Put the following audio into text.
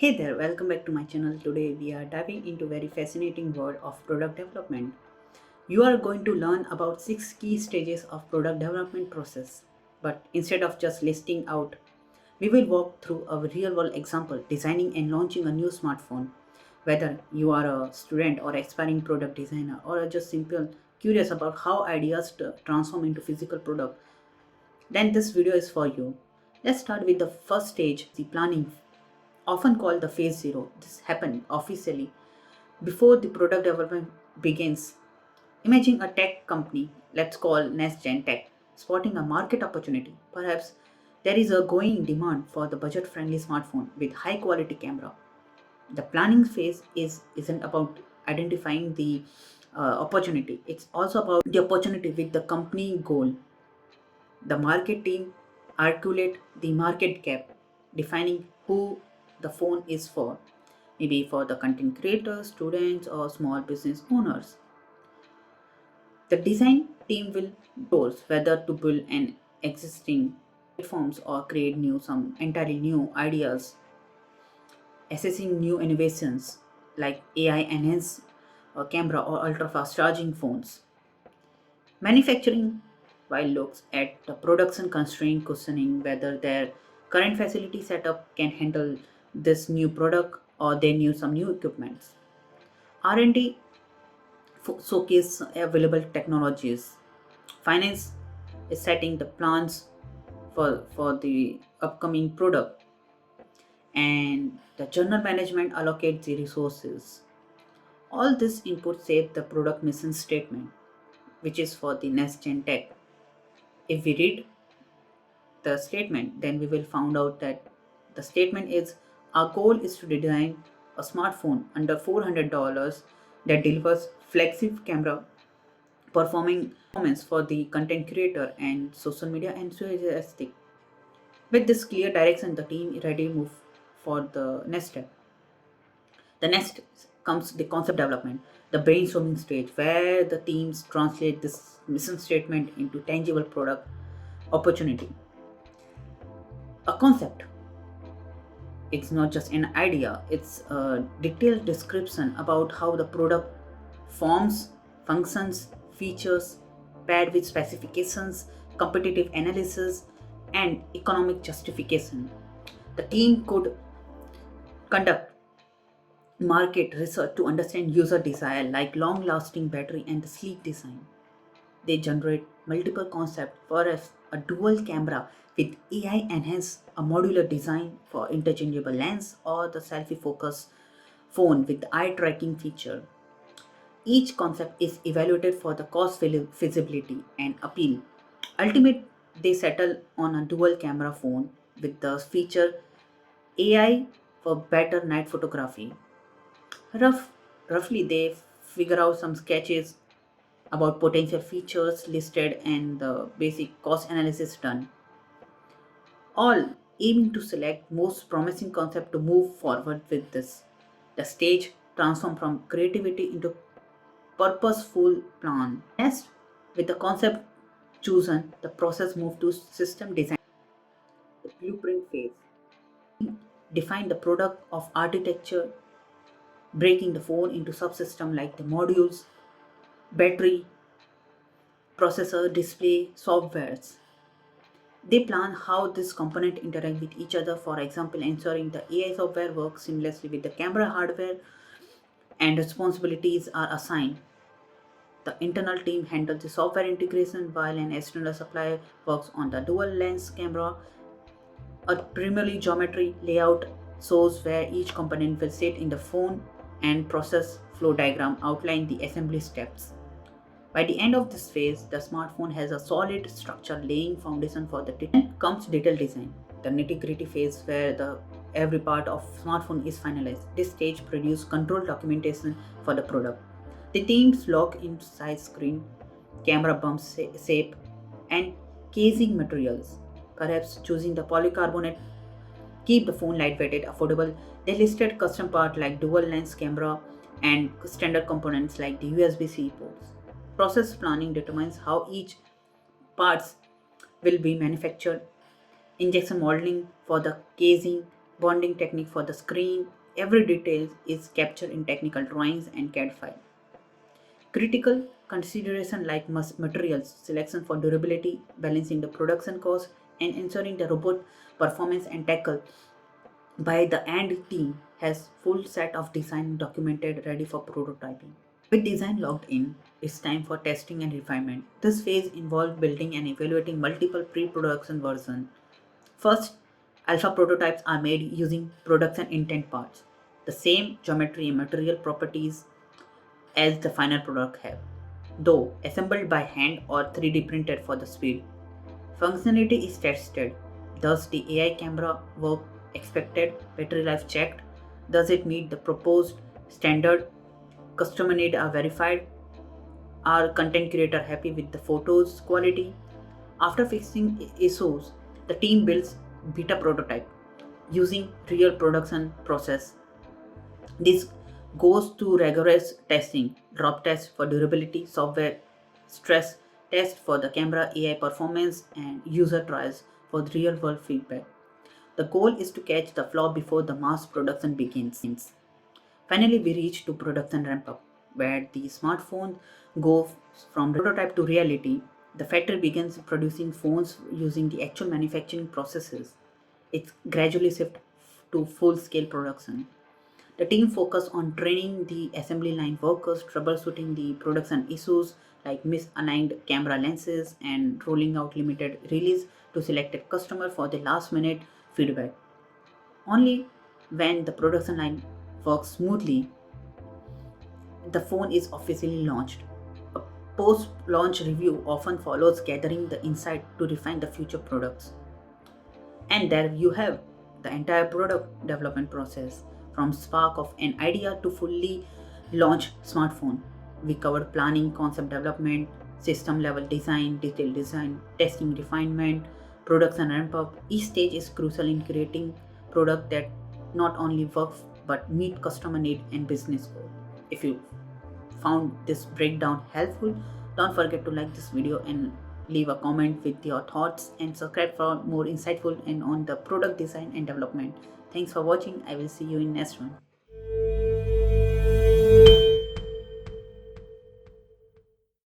Hey there, welcome back to my channel. Today we are diving into very fascinating world of product development. You are going to learn about 6 key stages of product development process. But instead of just listing out, we will walk through a real world example designing and launching a new smartphone. Whether you are a student or aspiring product designer or are just simple curious about how ideas transform into physical product, then this video is for you. Let's start with the first stage, the planning, often called the phase zero. This happened officially before the product development begins. Imagine a tech company, let's call NestGen Tech, spotting a market opportunity. Perhaps there is a growing demand for the budget-friendly smartphone with high-quality camera. The planning phase isn't about identifying the opportunity. It's also about the opportunity with the company goal. The market team articulate the market gap, defining who the phone is for, maybe for the content creators, students, or small business owners. The design team will choose whether to build an existing platforms or create some entirely new ideas, assessing new innovations like AI enhanced camera or ultra fast charging phones. Manufacturing, while looks at the production constraint, questioning whether their current facility setup can handle this new product or they need some new equipments. R&D showcase available technologies. Finance is setting the plans for the upcoming product, and the general management allocates the resources. All this input shape the product mission statement, which is for the next gen tech. If we read the statement, then we will find out that the statement is our goal is to design a smartphone under $400 that delivers flagship camera performing performance for the content creator and social media enthusiastic. With this clear direction, the team is ready to move for the next step. The next comes the concept development, the brainstorming stage, where the teams translate this mission statement into tangible product opportunity. A concept, it's not just an idea, it's a detailed description about how the product forms, functions, features, paired with specifications, competitive analysis, and economic justification. The team could conduct market research to understand user desire like long lasting battery and the sleek design. They generate multiple concepts for a dual camera with AI enhanced a modular design for interchangeable lens or the selfie focus phone with eye tracking feature. Each concept is evaluated for the cost feasibility and appeal. Ultimately, they settle on a dual camera phone with the feature AI for better night photography. Roughly, they figure out some sketches about potential features listed and the basic cost analysis done, all aiming to select most promising concept to move forward with this. The stage transform from creativity into purposeful plan. Next, with the concept chosen, the process moved to system design, the blueprint phase. Define the product of architecture, breaking the phone into subsystem like the modules, battery, processor, display, softwares. They plan how this component interact with each other, for example, ensuring the AI software works seamlessly with the camera hardware and responsibilities are assigned. The internal team handles the software integration while an external supplier works on the dual lens camera. A primarily geometry layout shows where each component will sit in the phone and process flow diagram outline the assembly steps. By the end of this phase, the smartphone has a solid structure laying foundation for the then comes detail design, the nitty-gritty phase where the every part of smartphone is finalized. This stage produces control documentation for the product. The teams lock in size screen, camera bump shape, and casing materials. Perhaps choosing the polycarbonate keep the phone lightweighted, affordable. They listed custom parts like dual lens camera and standard components like the USB-C ports. Process planning determines how each parts will be manufactured. Injection molding for the casing, bonding technique for the screen. Every detail is captured in technical drawings and CAD file. Critical consideration like materials, selection for durability, balancing the production cost, and ensuring the robot performance and tackle by the end team has full set of design documented ready for prototyping. With design locked in, it's time for testing and refinement. This phase involved building and evaluating multiple pre-production versions. First, alpha prototypes are made using production intent parts, the same geometry and material properties as the final product have, though assembled by hand or 3D printed for the speed. Functionality is tested. Does the AI camera work expected? Battery life checked? Does it meet the proposed standard? Customer need are verified? Are content creator happy with the photos quality? After fixing issues, the team builds beta prototype using real production process. This goes to rigorous testing, drop test for durability, software stress test for the camera AI performance, and user trials for the real world feedback. The goal is to catch the flaw before the mass production begins. Finally, we reach to production ramp up, where the smartphone go from prototype to reality. The factory begins producing phones using the actual manufacturing processes. It gradually shifts to full scale production. The team focused on training the assembly line workers, troubleshooting the production issues like misaligned camera lenses, and rolling out limited release to selected customer for the last minute feedback. Only when the production line works smoothly, the phone is officially launched. A post-launch review often follows, gathering the insight to refine the future products. And there you have the entire product development process from spark of an idea to fully launched smartphone. We covered planning, concept development, system level design, detailed design, testing, refinement, production ramp up. Each stage is crucial in creating product that not only works but meet customer need and business goal. If you found this breakdown helpful, don't forget to like this video and leave a comment with your thoughts, and subscribe for more insightful and on the product design and development. Thanks for watching. I will see you in next one.